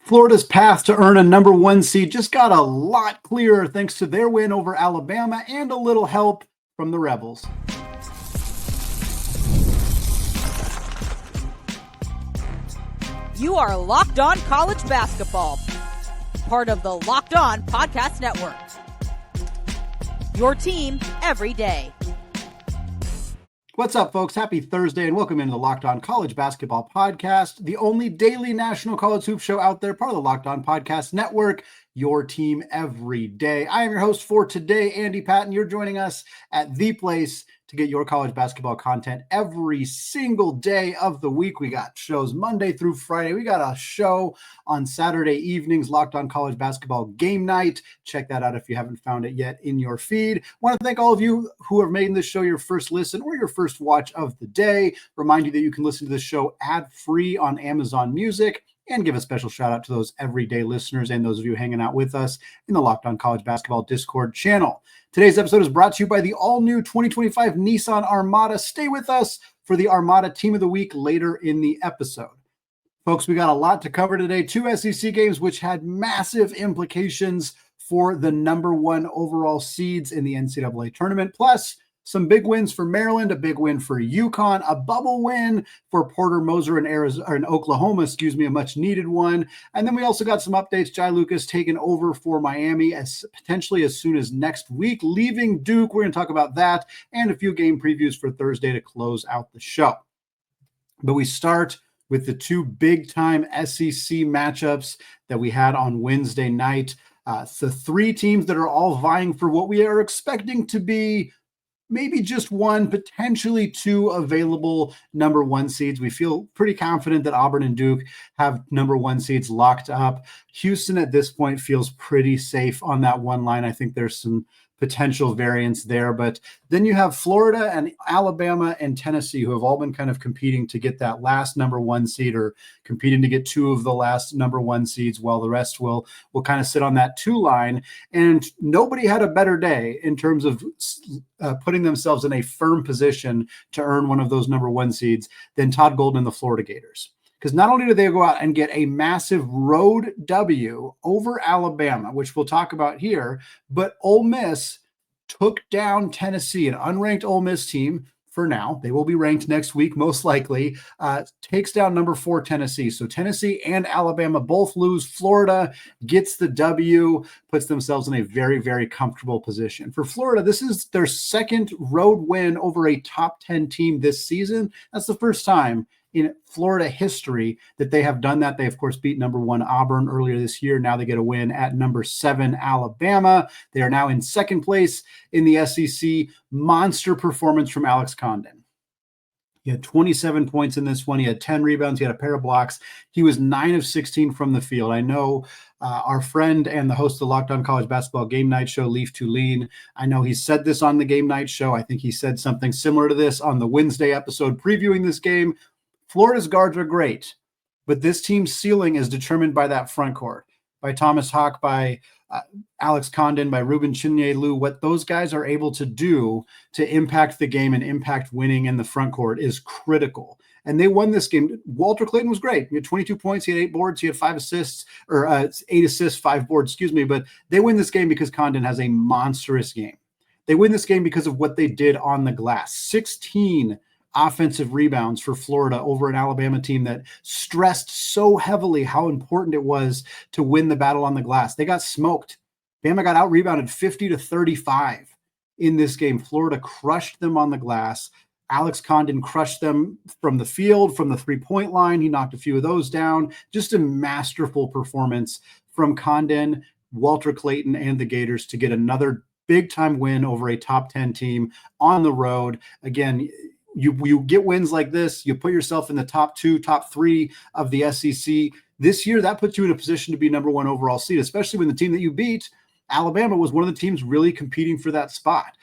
Florida's path to earn a number one seed just got a lot clearer thanks to their win over Alabama and a little help from the Rebels. You are Locked On College Basketball, part of the Locked On Podcast Network. Your team every day. What's up, folks? Happy Thursday, and welcome into the Locked On College Basketball Podcast, the only daily national college hoop show out there, part of the Locked On Podcast Network, your team every day. I am your host for today, Andy Patton. You're joining us at the place to get your college basketball content every single day of the week. We got shows Monday through Friday. We got a show on Saturday evenings, Locked On College Basketball Game Night. Check that out if you haven't found it yet in your feed. Want to thank all of you who are making this show your first listen or your first watch of the day. Remind you that you can listen to this show ad-free on Amazon Music. And give a special shout out to those everyday listeners and those of you hanging out with us in the Locked On College Basketball Discord channel. Today's episode is brought to you by the all-new 2025 Nissan Armada. Stay with us for the Armada Team of the Week later in the episode. Folks, we got a lot to cover today. 2 SEC games which had massive implications for the number one overall seeds in the NCAA Tournament, plus some big wins for Maryland, a big win for UConn, a bubble win for Porter Moser in Oklahoma, a much needed one. And then we also got some updates. Jai Lucas taking over for Miami potentially as soon as next week, leaving Duke. We're going to talk about that and a few game previews for Thursday to close out the show. But we start with the two big-time SEC matchups that we had on Wednesday night. The three teams that are all vying for what we are expecting to be maybe just one, potentially two available number one seeds. We feel pretty confident that Auburn and Duke have number one seeds locked up. Houston at this point feels pretty safe on that one line. I think there's some potential variance there, but then you have Florida and Alabama and Tennessee who have all been kind of competing to get that last number one seed or competing to get two of the last number one seeds while the rest will kind of sit on that two line. And nobody had a better day in terms of putting themselves in a firm position to earn one of those number one seeds than Todd Golden and the Florida Gators. Because not only did they go out and get a massive road W over Alabama, which we'll talk about here, but Ole Miss took down Tennessee, an unranked Ole Miss team for now. They will be ranked next week, most likely, takes down number 4 Tennessee. So Tennessee and Alabama both lose. Florida gets the W, puts themselves in a very, very comfortable position. For Florida, this is their second road win over a top 10 team this season. That's the first time in Florida history that they have done that. They, of course, beat number 1 Auburn earlier this year. Now they get a win at number 7 Alabama. They are now in second place in the SEC. Monster performance from Alex Condon. He had 27 points in this one. He had 10 rebounds. He had a pair of blocks. He was 9 of 16 from the field. I know our friend and the host of the Locked On College Basketball Game Night Show, Leaf Tulane, I know he said this on the Game Night Show. I think he said something similar to this on the Wednesday episode previewing this game. Florida's guards are great, but this team's ceiling is determined by that front court, by Thomas Hawk, by Alex Condon, by Ruben Chinyelu. What those guys are able to do to impact the game and impact winning in the front court is critical. And they won this game. Walter Clayton was great. He had 22 points. He had 8 boards. He had 5 assists, or 8 assists, 5 boards, but they win this game because Condon has a monstrous game. They win this game because of what they did on the glass. 16 offensive rebounds for Florida over an Alabama team that stressed so heavily how important it was to win the battle on the glass. They got smoked. Bama got out-rebounded 50-35 in this game. Florida crushed them on the glass. Alex Condon crushed them from the field, from the three-point line. He knocked a few of those down. Just a masterful performance from Condon, Walter Clayton, and the Gators to get another big-time win over a top 10 team on the road. Again, you get wins like this, you put yourself in the top 2, top 3 of the SEC. This year, that puts you in a position to be number 1 overall seed, especially when the team that you beat, Alabama, was one of the teams really competing for that spot.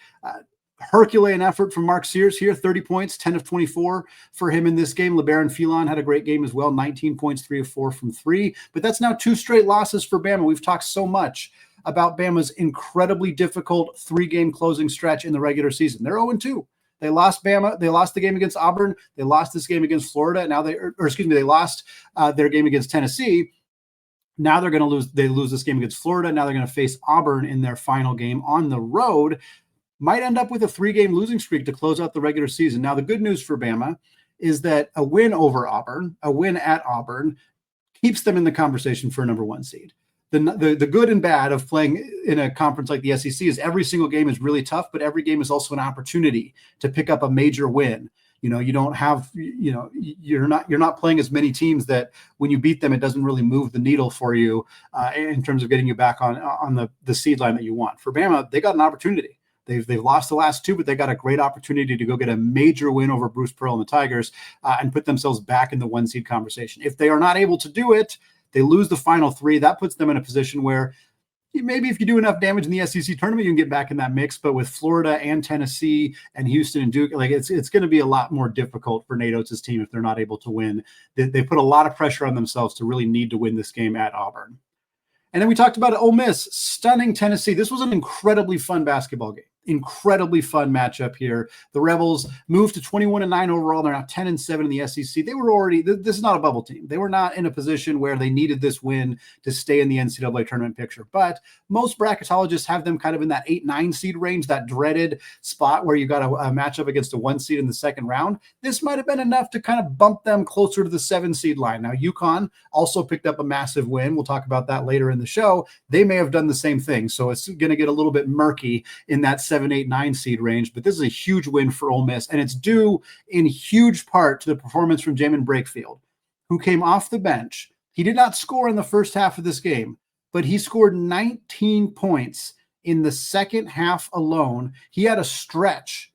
Herculean effort from Mark Sears here, 30 points, 10 of 24 for him in this game. LeBaron Phelan had a great game as well, 19 points, 3 of 4 from 3. But that's now 2 straight losses for Bama. We've talked so much about Bama's incredibly difficult 3-game closing stretch in the regular season. They're 0-2. They lost Bama. They lost the game against Auburn. They lost this game against Florida. Now they lost their game against Tennessee. Now they're going to lose. They lose this game against Florida. Now they're going to face Auburn in their final game on the road. Might end up with a 3-game losing streak to close out the regular season. Now, the good news for Bama is that a win over Auburn, a win at Auburn, keeps them in the conversation for a number 1 seed. The good and bad of playing in a conference like the SEC is every single game is really tough, but every game is also an opportunity to pick up a major win. You don't have, you're not playing as many teams that when you beat them, it doesn't really move the needle for you in terms of getting you back on the seed line that you want. For Bama, they got an opportunity. They've lost the last 2, but they got a great opportunity to go get a major win over Bruce Pearl and the Tigers and put themselves back in the 1 seed conversation. If they are not able to do it, they lose the final 3. That puts them in a position where maybe if you do enough damage in the SEC tournament, you can get back in that mix. But with Florida and Tennessee and Houston and Duke, it's going to be a lot more difficult for Nate Oates' team if they're not able to win. They put a lot of pressure on themselves to really need to win this game at Auburn. And then we talked about Ole Miss stunning Tennessee. This was an incredibly fun basketball game. Incredibly fun matchup here. The Rebels moved to 21-9 overall. They're now 10-7 in the SEC. They were already, this is not a bubble team. They were not in a position where they needed this win to stay in the NCAA tournament picture. But most bracketologists have them kind of in that 8-9 seed range, that dreaded spot where you got a matchup against a 1 seed in the second round. This might have been enough to kind of bump them closer to the 7 seed line. Now, UConn also picked up a massive win. We'll talk about that later in the show. They may have done the same thing. So it's going to get a little bit murky in that 7, 8, 9 seed range, but this is a huge win for Ole Miss, and it's due in huge part to the performance from Jamin Brakefield, who came off the bench. He did not score in the first half of this game, but he scored 19 points in the second half alone. He had a stretch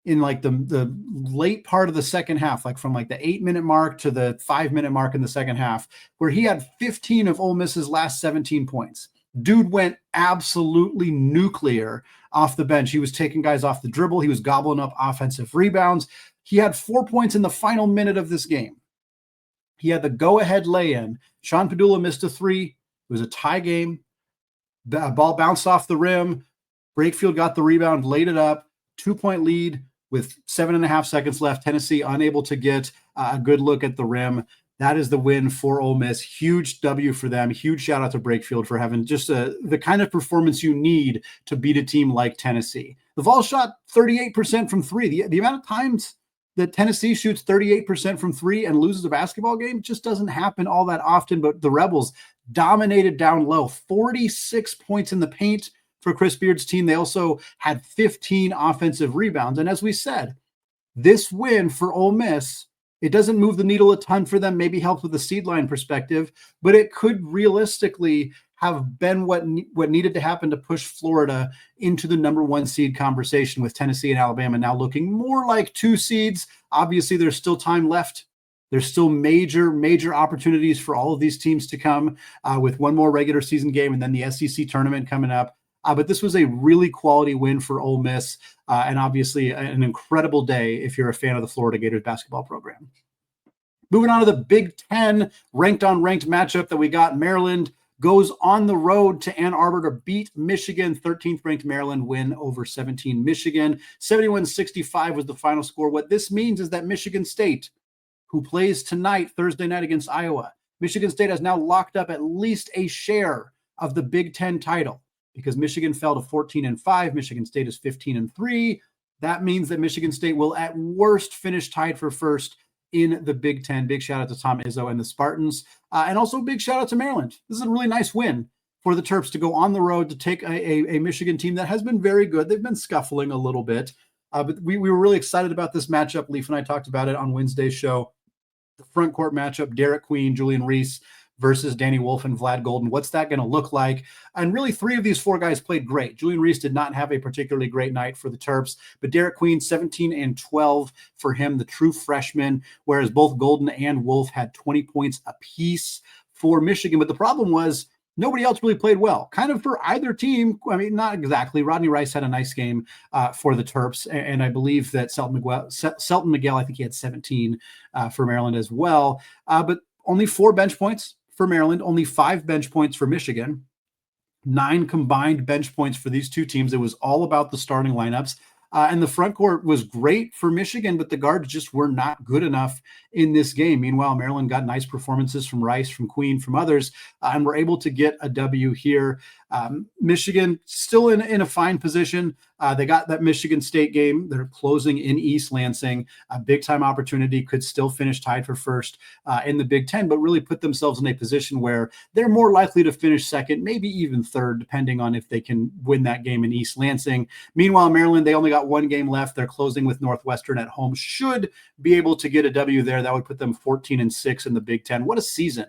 in the late part of the second half, from the 8-minute mark to the 5-minute mark in the second half, where he had 15 of Ole Miss's last 17 points. Dude went absolutely nuclear off the bench. He was taking guys off the dribble. He was gobbling up offensive rebounds. He had 4 points in the final minute of this game. He had the go-ahead lay-in. Sean Padula missed a 3. It was a tie game. The ball bounced off the rim. Brakefield got the rebound, laid it up. 2-point lead with 7.5 seconds left. Tennessee unable to get a good look at the rim. That is the win for Ole Miss. Huge W for them. Huge shout out to Brakefield for having just the kind of performance you need to beat a team like Tennessee. The Vols shot 38% from 3. The amount of times that Tennessee shoots 38% from 3 and loses a basketball game just doesn't happen all that often, but the Rebels dominated down low. 46 points in the paint for Chris Beard's team. They also had 15 offensive rebounds. And as we said, this win for Ole Miss, it doesn't move the needle a ton for them, maybe helps with the seed line perspective, but it could realistically have been what needed to happen to push Florida into the number 1 seed conversation, with Tennessee and Alabama now looking more like 2 seeds. Obviously, there's still time left. There's still major opportunities for all of these teams to come with one more regular season game and then the SEC tournament coming up. But this was a really quality win for Ole Miss, and obviously an incredible day if you're a fan of the Florida Gators basketball program. Moving on to the Big Ten ranked-on-ranked matchup that we got. Maryland goes on the road to Ann Arbor to beat Michigan. 13th ranked Maryland win over 17 Michigan. 71-65 was the final score. What this means is that Michigan State, who plays tonight, Thursday night against Iowa, Michigan State has now locked up at least a share of the Big Ten title, because Michigan fell to 14-5. Michigan State is 15-3. That means that Michigan State will at worst finish tied for first in the Big Ten. Big shout out to Tom Izzo and the Spartans. And also big shout out to Maryland. This is a really nice win for the Terps to go on the road to take a Michigan team that has been very good. They've been scuffling a little bit. But we were really excited about this matchup. Leaf and I talked about it on Wednesday's show. The front court matchup, Derek Queen, Julian Reese versus Danny Wolf and Vlad Golden. What's that going to look like? And really, 3 of these 4 guys played great. Julian Reese did not have a particularly great night for the Terps, but Derek Queen, 17-12 for him, the true freshman, whereas both Golden and Wolf had 20 points apiece for Michigan. But the problem was nobody else really played well, kind of for either team. I mean, not exactly. Rodney Rice had a nice game for the Terps, and I believe that Selton Miguel, I think he had 17 for Maryland as well. But only 4 bench points for Maryland, only 5 bench points for Michigan, 9 combined bench points for these two teams. It was all about the starting lineups. And the front court was great for Michigan, but the guards just were not good enough in this game. Meanwhile, Maryland got nice performances from Rice, from Queen, from others, and were able to get a W here. Michigan still in a fine position. They got that Michigan State game. They're closing in East Lansing. A big-time opportunity, could still finish tied for first in the Big Ten, but really put themselves in a position where they're more likely to finish second, maybe even third, depending on if they can win that game in East Lansing. Meanwhile, Maryland, they only got one game left. They're closing with Northwestern at home. Should be able to get a W there. That would put them 14-6 in the Big Ten. What a season.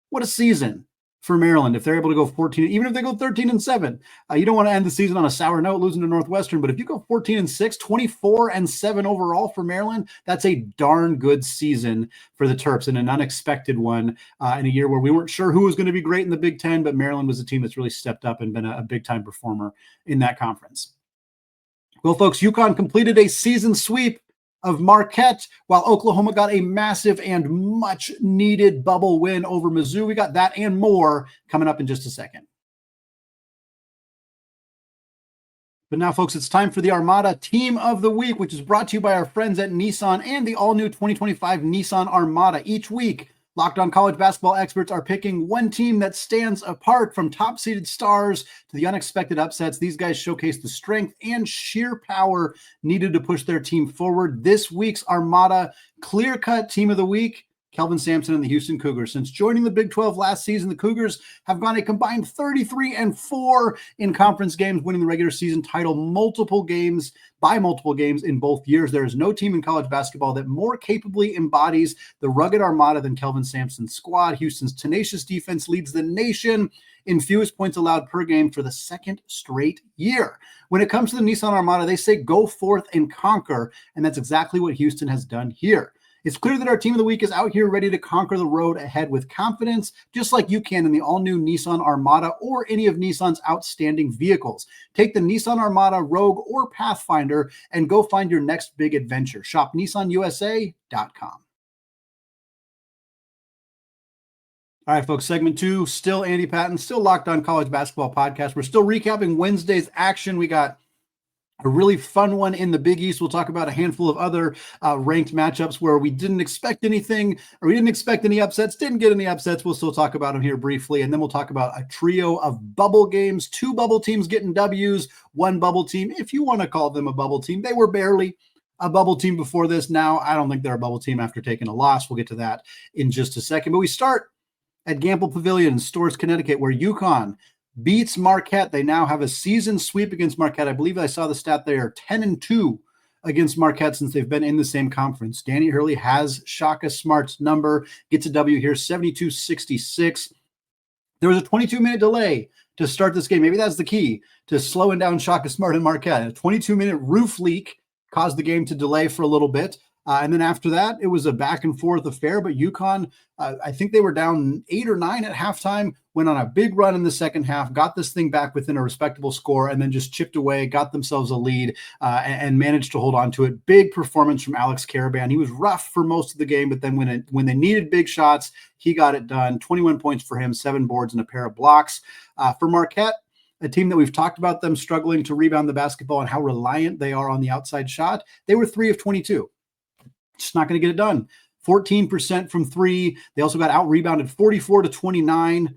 What a season for Maryland if they're able to go 14, even if they go 13-7. You don't want to end the season on a sour note losing to Northwestern, but if you go 14-6, 24-7 overall for Maryland, that's a darn good season for the Terps, and an unexpected one in a year where we weren't sure who was going to be great in the Big Ten, but Maryland was a team that's really stepped up and been a big-time performer in that conference. Well, folks, UConn completed a season sweep of Marquette, while Oklahoma got a massive and much-needed bubble win over Mizzou. We got that and more coming up in just a second. But now, folks, it's time for the Armada Team of the Week, which is brought to you by our friends at Nissan and the all-new 2025 Nissan Armada. Each week, Locked On College Basketball experts are picking one team that stands apart, from top-seeded stars to the unexpected upsets. These guys showcase the strength and sheer power needed to push their team forward. This week's Armada clear-cut Team of the Week, Kelvin Sampson and the Houston Cougars. Since joining the Big 12 last season, the Cougars have gone a combined 33-4 in conference games, winning the regular season title multiple games in both years. There is no team in college basketball that more capably embodies the rugged Armada than Kelvin Sampson's squad. Houston's tenacious defense leads the nation in fewest points allowed per game for the second straight year. When it comes to the Nissan Armada, they say go forth and conquer, and that's exactly what Houston has done here. It's clear that our Team of the Week is out here ready to conquer the road ahead with confidence, just like you can in the all-new Nissan Armada or any of Nissan's outstanding vehicles. Take the Nissan Armada, Rogue, or Pathfinder and go find your next big adventure. Shop nissanusa.com. All right, folks, segment 2, still Andy Patton, still Locked On College Basketball Podcast. We're still recapping Wednesday's action. We got a really fun one in the Big East. We'll talk about a handful of other ranked matchups where we didn't expect anything, or we didn't expect any upsets, didn't get any upsets. We'll still talk about them here briefly. And then we'll talk about a trio of bubble games, 2 bubble teams getting W's, 1 bubble team, if you want to call them a bubble team. They were barely a bubble team before this. Now, I don't think they're a bubble team after taking a loss. We'll get to that in just a second. But we start at Gamble Pavilion in Storrs, Connecticut, where UConn beats Marquette. They now have a season sweep against Marquette. I believe I saw the stat they are 10-2 against Marquette since they've been in the same conference. Danny Hurley has Shaka Smart's number, gets a W here, 72-66. There was a 22-minute delay to start this game. Maybe that's the key to slowing down Shaka Smart and Marquette. A 22-minute roof leak caused the game to delay for a little bit. And then after that, it was a back-and-forth affair. But UConn, I think they were down 8 or 9 at halftime, went on a big run in the second half, got this thing back within a respectable score, and then just chipped away, got themselves a lead, and managed to hold on to it. Big performance from Alex Karaban. He was rough for most of the game, but then when they needed big shots, he got it done. 21 points for him, 7 boards, and a pair of blocks. For Marquette, a team that we've talked about them struggling to rebound the basketball and how reliant they are on the outside shot, they were 3 of 22. Just not going to get it done. 14% from 3. They also got out-rebounded 44-29.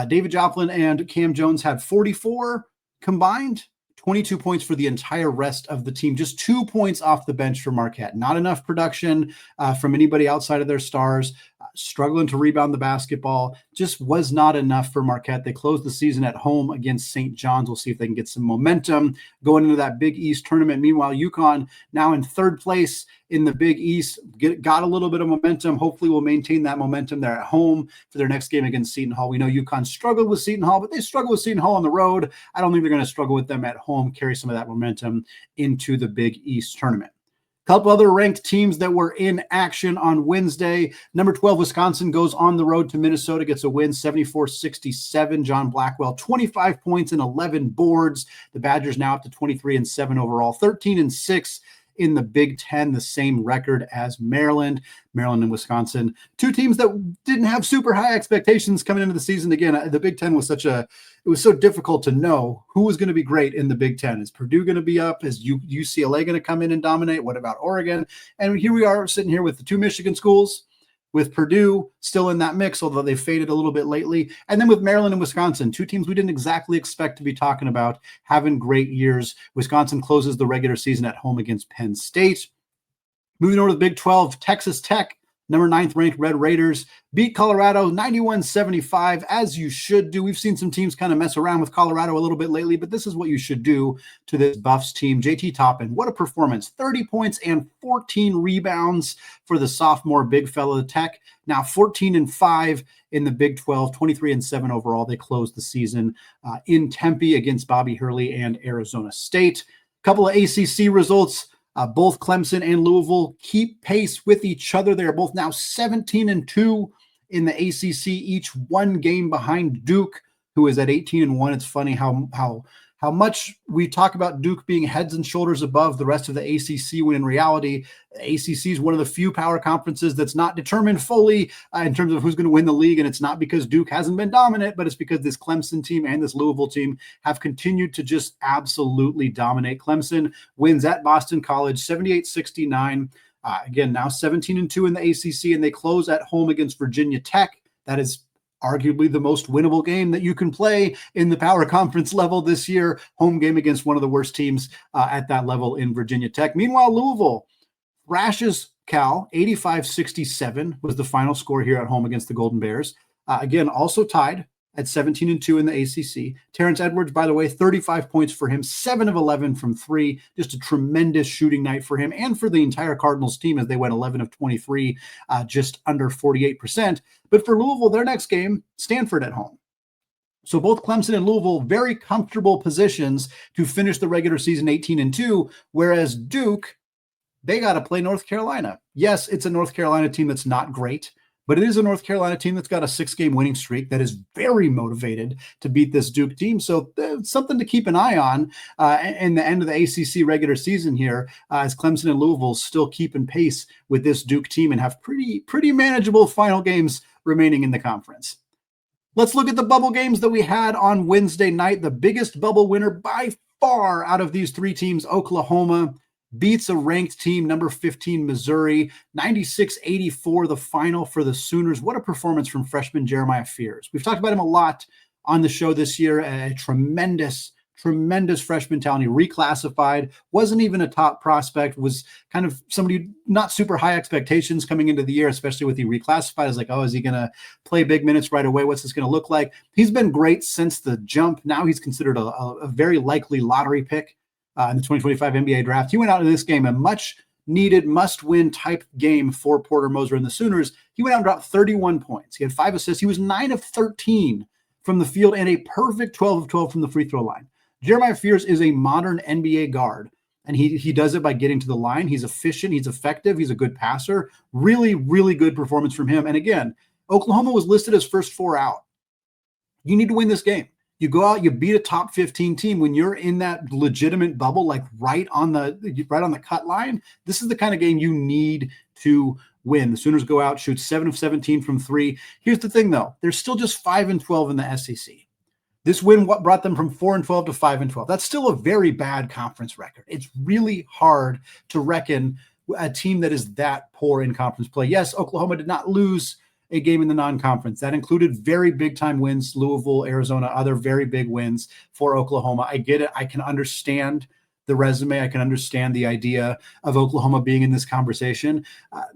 David Joplin and Cam Jones had 44 combined, 22 points for the entire rest of the team. Just 2 points off the bench for Marquette. Not enough production from anybody outside of their stars. Struggling to rebound the basketball. Just was not enough for Marquette. They closed the season at home against St. John's. We'll see if they can get some momentum going into that Big East tournament. Meanwhile, UConn now in 3rd place in the Big East, got a little bit of momentum. Hopefully will maintain that momentum there at home for their next game against Seton Hall. We know UConn struggled with Seton Hall, but they struggled with Seton Hall on the road. I don't think they're going to struggle with them at home, carry some of that momentum into the Big East tournament. A couple other ranked teams that were in action on Wednesday. Number 12, Wisconsin goes on the road to Minnesota, gets a win, 74-67. John Blackwell, 25 points and 11 boards. The Badgers now up to 23-7 overall, 13-6 in the Big Ten, the same record as Maryland and Wisconsin, two teams that didn't have super high expectations coming into the season. Again, the Big Ten was it was so difficult to know who was going to be great in the Big Ten. Is Purdue going to be up? Is UCLA going to come in and dominate? What about Oregon? And here we are sitting here with the two Michigan schools, with Purdue still in that mix, although they faded a little bit lately. And then with Maryland and Wisconsin, two teams we didn't exactly expect to be talking about having great years. Wisconsin closes the regular season at home against Penn State. Moving over to the Big 12, Texas Tech, number 9th ranked Red Raiders, beat Colorado 91-75, as you should do. We've seen some teams kind of mess around with Colorado a little bit lately, but this is what you should do to this Buffs team. JT Toppin, what a performance. 30 points and 14 rebounds for the sophomore big fella Tech. Now 14-5 in the Big 12, 23-7 overall. They closed the season in Tempe against Bobby Hurley and Arizona State. A couple of ACC results. Both Clemson and Louisville keep pace with each other. They are both now 17-2 in the ACC, each one game behind Duke, who is at 18-1. It's funny how much we talk about Duke being heads and shoulders above the rest of the ACC, when in reality, the ACC is one of the few power conferences that's not determined fully in terms of who's going to win the league. And it's not because Duke hasn't been dominant, but it's because this Clemson team and this Louisville team have continued to just absolutely dominate. Clemson wins at Boston College 78-69. Again, now 17-2 in the ACC, and they close at home against Virginia Tech. That is arguably the most winnable game that you can play in the power conference level this year. Home game against one of the worst teams at that level in Virginia Tech. Meanwhile, Louisville thrashes Cal 85-67 was the final score here at home against the Golden Bears. Again, also tied at 17-2 in the ACC. Terrence Edwards, by the way, 35 points for him, 7 of 11 from 3. Just a tremendous shooting night for him and for the entire Cardinals team as they went 11 of 23, just under 48%. But for Louisville, their next game, Stanford at home. So both Clemson and Louisville, very comfortable positions to finish the regular season 18-2, whereas Duke, they got to play North Carolina. Yes, it's a North Carolina team that's not great, but it is a North Carolina team that's got a 6-game winning streak that is very motivated to beat this Duke team. So something to keep an eye on in the end of the ACC regular season here, as Clemson and Louisville still keeping pace with this Duke team and have pretty manageable final games remaining in the conference. Let's look at the bubble games that we had on Wednesday night. The biggest bubble winner by far out of these three teams, Oklahoma, beats a ranked team, number 15, Missouri, 96-84, the final for the Sooners. What a performance from freshman Jeremiah Fears. We've talked about him a lot on the show this year. A tremendous freshman talent. He reclassified, wasn't even a top prospect, was kind of somebody not super high expectations coming into the year, especially with he reclassified. As like, oh, is he going to play big minutes right away? What's this going to look like? He's been great since the jump. Now he's considered a very likely lottery pick in the 2025 NBA draft. He went out in this game, a much needed must-win type game for Porter Moser and the Sooners. He went out and dropped 31 points. He had 5 assists. He was 9 of 13 from the field and a perfect 12 of 12 from the free throw line. Jeremiah Fears is a modern NBA guard, and he does it by getting to the line. He's efficient. He's effective. He's a good passer. Really, really good performance from him. And again, Oklahoma was listed as first 4 out. You need to win this game. You go out, you beat a top 15 team when you're in that legitimate bubble, like right on the cut line. This is the kind of game you need to win. The Sooners go out, shoot 7 of 17 from 3. Here's the thing, though. They're still just 5-12 in the SEC. This win brought them from 4-12 to 5-12. That's still a very bad conference record. It's really hard to reckon a team that is that poor in conference play. Yes, Oklahoma did not lose a game in the non-conference. That included very big-time wins, Louisville, Arizona, other very big wins for Oklahoma. I get it. I can understand the resume. I can understand the idea of Oklahoma being in this conversation.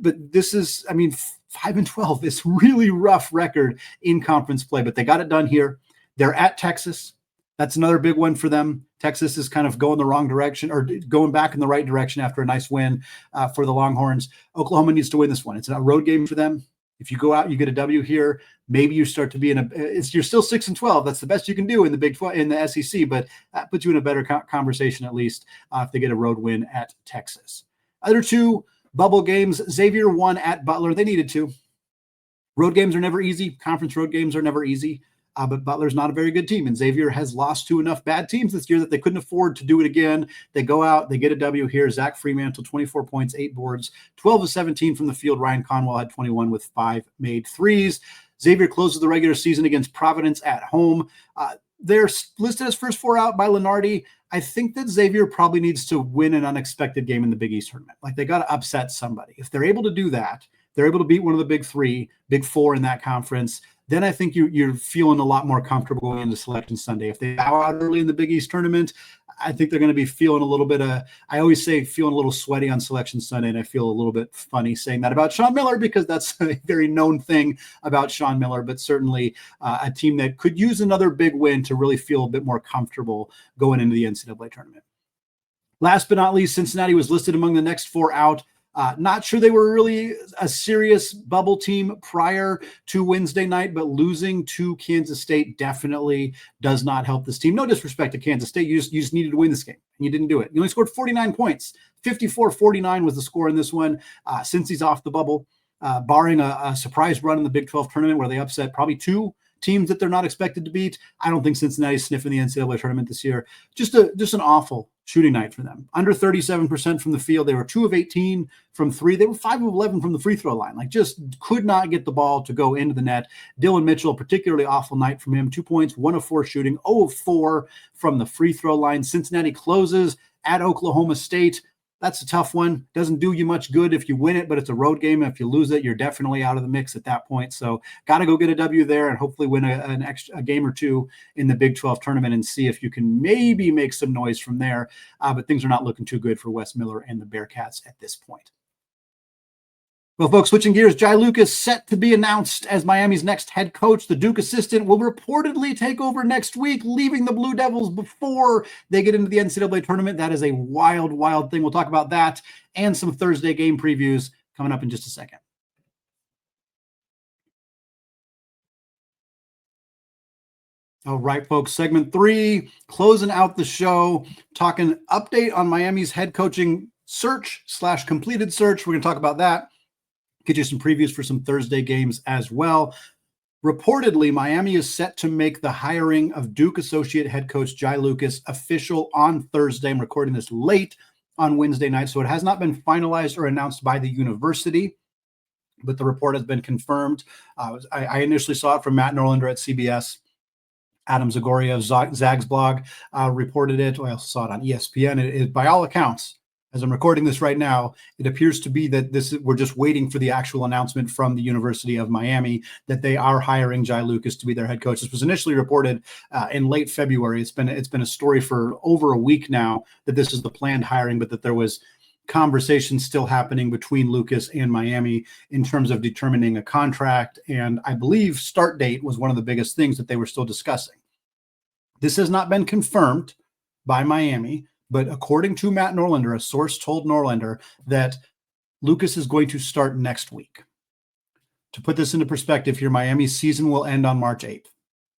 But this is, 5-12 is really rough record in conference play, but they got it done here. They're at Texas. That's another big one for them. Texas is kind of going the wrong direction or going back in the right direction after a nice win for the Longhorns. Oklahoma needs to win this one. It's a road game for them. If you go out, you get a W here, maybe you start to be you're still 6-12. That's the best you can do in the Big 12, in the SEC, but that puts you in a better conversation, at least if they get a road win at Texas. Other two bubble games, Xavier won at Butler. They needed to. Road games are never easy. Conference road games are never easy. but Butler's not a very good team, and Xavier has lost to enough bad teams this year that they couldn't afford to do it again. They go out, they get a W here. Zach Fremantle, 24 points, 8 boards, 12 of 17 from the field. Ryan Conwell had 21 with 5 made threes. Xavier closes the regular season against Providence at home. They're listed as first 4 out by Lenardi. I think that Xavier probably needs to win an unexpected game in the Big East tournament. Like, they got to upset somebody. If they're able to do that, they're able to beat one of the big 3, big 4 in that conference, then I think you're feeling a lot more comfortable going into Selection Sunday. If they bow out early in the Big East tournament, I think they're going to be feeling a little bit I always say feeling a little sweaty on Selection Sunday, and I feel a little bit funny saying that about Sean Miller because that's a very known thing about Sean Miller, but certainly a team that could use another big win to really feel a bit more comfortable going into the NCAA tournament. Last but not least, Cincinnati was listed among the next 4 out. Not sure they were really a serious bubble team prior to Wednesday night, but losing to Kansas State definitely does not help this team. No disrespect to Kansas State. You just needed to win this game, and you didn't do it. You only scored 49 points. 54-49 was the score in this one. Since he's off the bubble, barring a surprise run in the Big 12 tournament where they upset probably 2 teams that they're not expected to beat, I don't think Cincinnati's sniffing the NCAA tournament this year. Just an awful shooting night for them. Under 37% from the field. They were 2 of 18 from 3. They were 5 of 11 from the free throw line. Like, just could not get the ball to go into the net. Dylan Mitchell, a particularly awful night from him. 2 points, 1 of 4 shooting, 0 of 4 from the free throw line. Cincinnati closes at Oklahoma State. That's a tough one. Doesn't do you much good if you win it, but it's a road game. If you lose it, you're definitely out of the mix at that point. So got to go get a W there and hopefully win a game or 2 in the Big 12 tournament and see if you can maybe make some noise from there. But things are not looking too good for Wes Miller and the Bearcats at this point. Well, folks, switching gears, Jai Lucas set to be announced as Miami's next head coach. The Duke assistant will reportedly take over next week, leaving the Blue Devils before they get into the NCAA tournament. That is a wild, wild thing. We'll talk about that and some Thursday game previews coming up in just a second. All right, folks, segment 3, closing out the show, talking update on Miami's head coaching search / completed search. We're going to talk about that. Get you some previews for some Thursday games as well. Reportedly, Miami is set to make the hiring of Duke associate head coach Jai Lucas official on Thursday. I'm recording this late on Wednesday night, so it has not been finalized or announced by the university, but the report has been confirmed. I initially saw it from Matt Norlander at CBS. Adam Zagoria of Zag's blog reported it. I also saw it on ESPN. It is, by all accounts, as I'm recording this right now, it appears to be that we're just waiting for the actual announcement from the University of Miami that they are hiring Jai Lucas to be their head coach. This was initially reported in late February. It's been a story for over a week now that this is the planned hiring, but that there was conversations still happening between Lucas and Miami in terms of determining a contract. And I believe start date was one of the biggest things that they were still discussing. This has not been confirmed by Miami, but according to Matt Norlander, a source told Norlander that Lucas is going to start next week. To put this into perspective here, Miami's season will end on March 8th.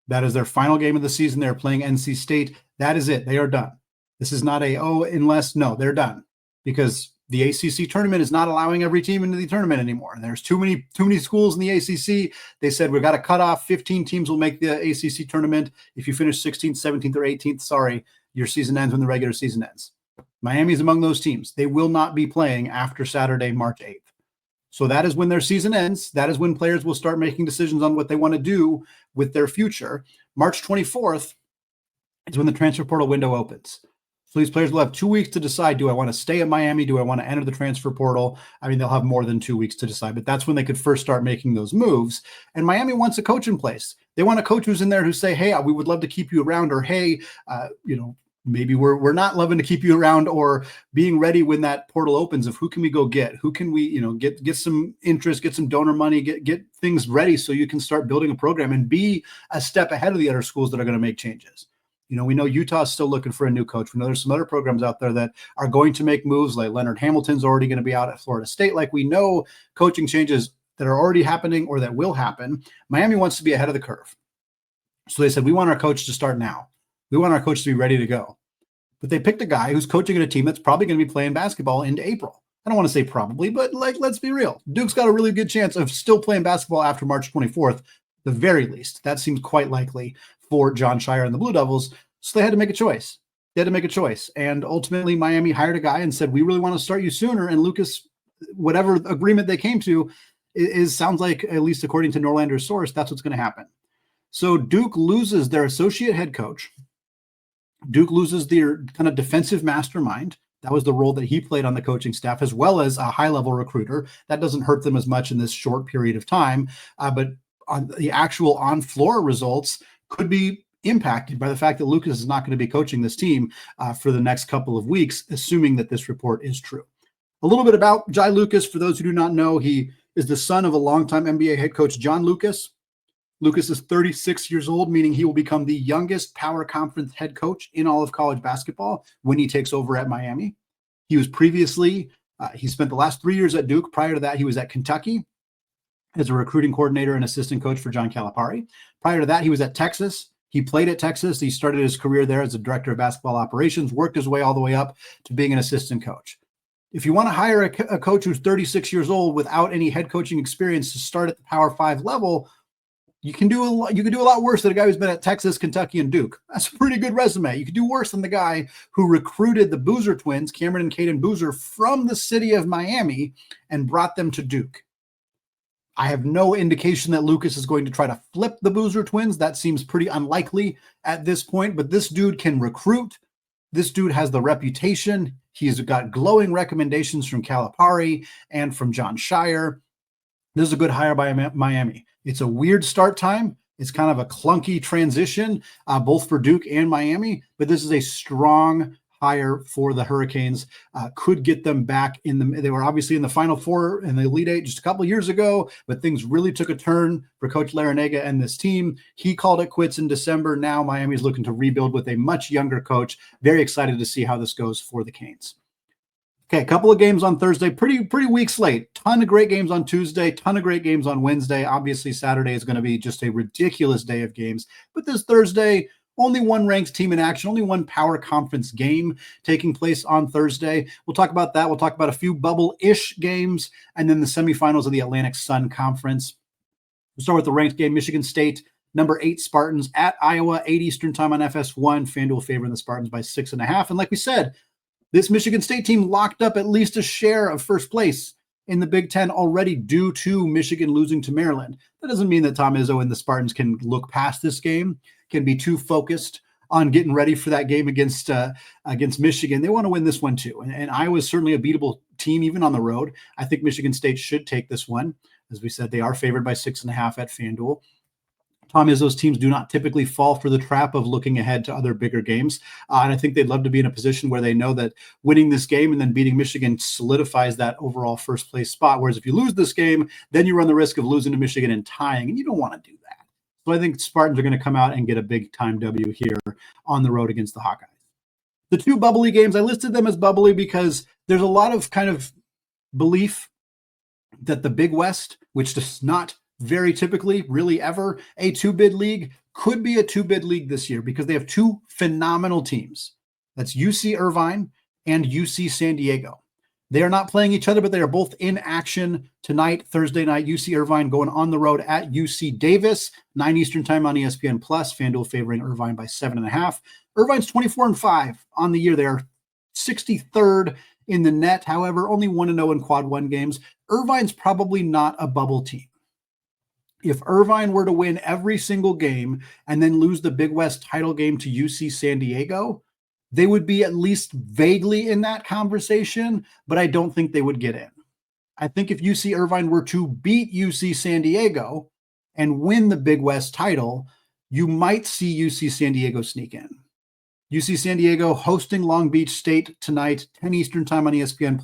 That is their final game of the season. They're playing NC State. That is it. They are done. This is not they're done, because the ACC tournament is not allowing every team into the tournament anymore. There's too many schools in the ACC. They said, we've got to cut off 15 teams will make the ACC tournament. If you finish 16th, 17th, or 18th, sorry, your season ends when the regular season ends. Miami's among those teams. They will not be playing after Saturday, March 8th. So that is when their season ends. That is when players will start making decisions on what they want to do with their future. March 24th is when the transfer portal window opens. So these players will have 2 weeks to decide, do I want to stay at Miami? Do I want to enter the transfer portal? I mean, they'll have more than 2 weeks to decide, but that's when they could first start making those moves. And Miami wants a coach in place. They want a coach who's in there who say, hey, we would love to keep you around, or hey, maybe we're not loving to keep you around, or being ready when that portal opens of who can we go get? Who can we, get some interest, get some donor money, get things ready so you can start building a program and be a step ahead of the other schools that are going to make changes. We know Utah is still looking for a new coach. We know there's some other programs out there that are going to make moves, like Leonard Hamilton's already going to be out at Florida State. Like, we know coaching changes that are already happening or that will happen. Miami wants to be ahead of the curve. So they said, we want our coach to start now. We want our coach to be ready to go. But they picked a guy who's coaching at a team that's probably going to be playing basketball into April. I don't want to say probably, but let's be real. Duke's got a really good chance of still playing basketball after March 24th. the very least. That seems quite likely for Jon Scheyer and the Blue Devils. So they had to make a choice. And ultimately, Miami hired a guy and said, we really want to start you sooner. And Lucas, whatever agreement they came to, sounds like, at least according to Norlander's source, that's what's going to happen. So Duke loses their associate head coach. Duke loses their kind of defensive mastermind. That was the role that he played on the coaching staff, as well as a high-level recruiter. That doesn't hurt them as much in this short period of time. But on the actual on-floor results could be impacted by the fact that Lucas is not going to be coaching this team for the next couple of weeks, assuming that this report is true. A little bit about Jai Lucas. For those who do not know, he is the son of a longtime NBA head coach, John Lucas. Lucas is 36 years old, meaning he will become the youngest power conference head coach in all of college basketball when he takes over at Miami. He was previously, he spent the last 3 years at Duke. Prior to that, he was at Kentucky as a recruiting coordinator and assistant coach for John Calipari. Prior to that, he was at Texas. He played at Texas. He started his career there as a director of basketball operations, worked his way all the way up to being an assistant coach. If you want to hire a coach who's 36 years old without any head coaching experience to start at the Power 5 level, you can do a lot worse than a guy who's been at Texas, Kentucky, and Duke. That's a pretty good resume. You could do worse than the guy who recruited the Boozer twins, Cameron and Caden Boozer, from the city of Miami and brought them to Duke. I have no indication that Lucas is going to try to flip the Boozer twins. That seems pretty unlikely at this point, but this dude can recruit. This dude has the reputation. He's got glowing recommendations from Calipari and from Jon Scheyer. This is a good hire by Miami. It's a weird start time. It's kind of a clunky transition, both for Duke and Miami, but this is a strong hire for the Hurricanes. Could get them back they were obviously in the Final Four in the Elite Eight just a couple of years ago, but things really took a turn for Coach Larrañaga and this team. He called it quits in December. Now Miami's looking to rebuild with a much younger coach. Very excited to see how this goes for the Canes. Okay, a couple of games on Thursday, pretty weak slate. Ton of great games on Tuesday, ton of great games on Wednesday. Obviously, Saturday is going to be just a ridiculous day of games. But this Thursday, only one ranked team in action, only one power conference game taking place on Thursday. We'll talk about that. We'll talk about a few bubble-ish games, and then the semifinals of the Atlantic Sun Conference. We'll start with the ranked game, Michigan State, number 8 Spartans at Iowa, 8 Eastern time on FS1. FanDuel favoring the Spartans by 6.5. And like we said, this Michigan State team locked up at least a share of first place in the Big Ten already due to Michigan losing to Maryland. That doesn't mean that Tom Izzo and the Spartans can look past this game, can be too focused on getting ready for that game against Michigan. They want to win this one too. And Iowa is certainly a beatable team, even on the road. I think Michigan State should take this one. As we said, they are favored by 6.5 at FanDuel. Tom Izzo's teams do not typically fall for the trap of looking ahead to other bigger games. And I think they'd love to be in a position where they know that winning this game and then beating Michigan solidifies that overall first place spot. Whereas if you lose this game, then you run the risk of losing to Michigan and tying, and you don't want to do that. So I think Spartans are going to come out and get a big time W here on the road against the Hawkeyes. The two bubbly games, I listed them as bubbly because there's a lot of kind of belief that the Big West, which does not very typically, really ever, a 2-bid league, could be a 2-bid league this year because they have two phenomenal teams. That's UC Irvine and UC San Diego. They are not playing each other, but they are both in action tonight, Thursday night. UC Irvine going on the road at UC Davis, 9 Eastern time on ESPN+. FanDuel favoring Irvine by 7.5. Irvine's 24-5 on the year. They are 63rd in the net. However, only 1-0 in quad one games. Irvine's probably not a bubble team. If Irvine were to win every single game and then lose the Big West title game to UC San Diego, they would be at least vaguely in that conversation, but I don't think they would get in. I think if UC Irvine were to beat UC San Diego and win the Big West title, you might see UC San Diego sneak in. UC San Diego hosting Long Beach State tonight, 10 Eastern time on ESPN+.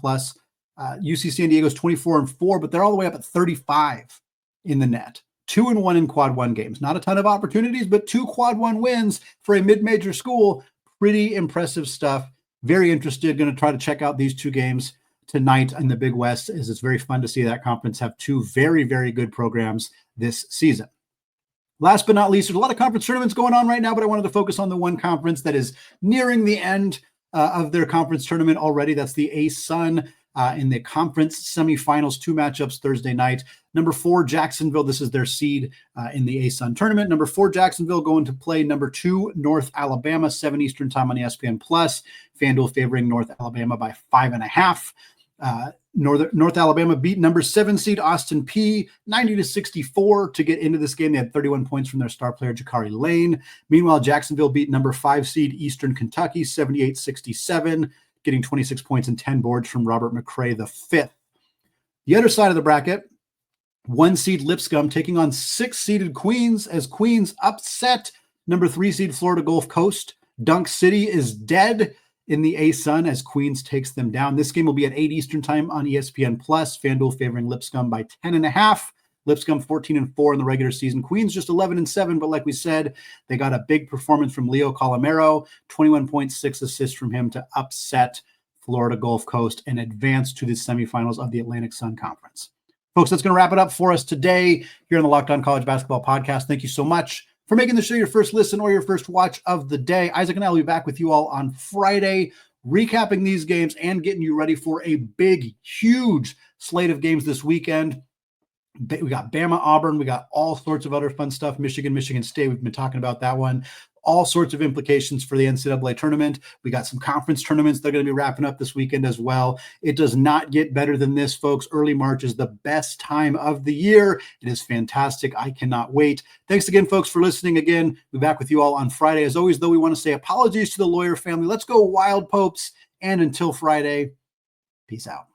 UC San Diego's 24-4, but they're all the way up at 35 in the net. 2-1 in quad one games. Not a ton of opportunities, but 2 quad one wins for a mid-major school. Pretty impressive stuff. Very interested. Going to try to check out these two games tonight in the Big West, as it's very fun to see that conference have two very, very good programs this season. Last but not least, there's a lot of conference tournaments going on right now, but I wanted to focus on the one conference that is nearing the end of their conference tournament already. That's the ASUN in the conference semifinals, 2 matchups Thursday night. Number 4, Jacksonville. This is their seed in the ASUN tournament. Number 4, Jacksonville going to play number 2, North Alabama, 7 Eastern time on ESPN+. FanDuel favoring North Alabama by 5.5. North Alabama beat number 7 seed Austin Peay 90-64 to get into this game. They had 31 points from their star player Jakari Lane. Meanwhile, Jacksonville beat number 5 seed Eastern Kentucky 78-67, getting 26 points and 10 boards from Robert McCray the fifth. The other side of the bracket, 1 seed Lipscomb taking on 6 seeded Queens as Queens upset number 3 seed Florida Gulf Coast. Dunk City is dead in the ASUN as Queens takes them down. This game will be at 8 Eastern time on ESPN+. FanDuel favoring Lipscomb by 10.5. Lipscomb 14-4 in the regular season. Queens just 11-7, but like we said, they got a big performance from Leo Colomero, 21.6 assists from him to upset Florida Gulf Coast and advance to the semifinals of the Atlantic Sun Conference. Folks, that's going to wrap it up for us today here on the Locked On College Basketball Podcast. Thank you so much for making the show your first listen or your first watch of the day. Isaac and I will be back with you all on Friday, recapping these games and getting you ready for a big, huge slate of games this weekend. We got Bama, Auburn. We got all sorts of other fun stuff. Michigan, Michigan State. We've been talking about that one. All sorts of implications for the NCAA tournament. We got some conference tournaments that are going to be wrapping up this weekend as well. It does not get better than this, folks. Early March is the best time of the year. It is fantastic. I cannot wait. Thanks again, folks, for listening. Again, we'll be back with you all on Friday. As always, though, we want to say apologies to the Lawyer family. Let's go Wild Popes. And until Friday, peace out.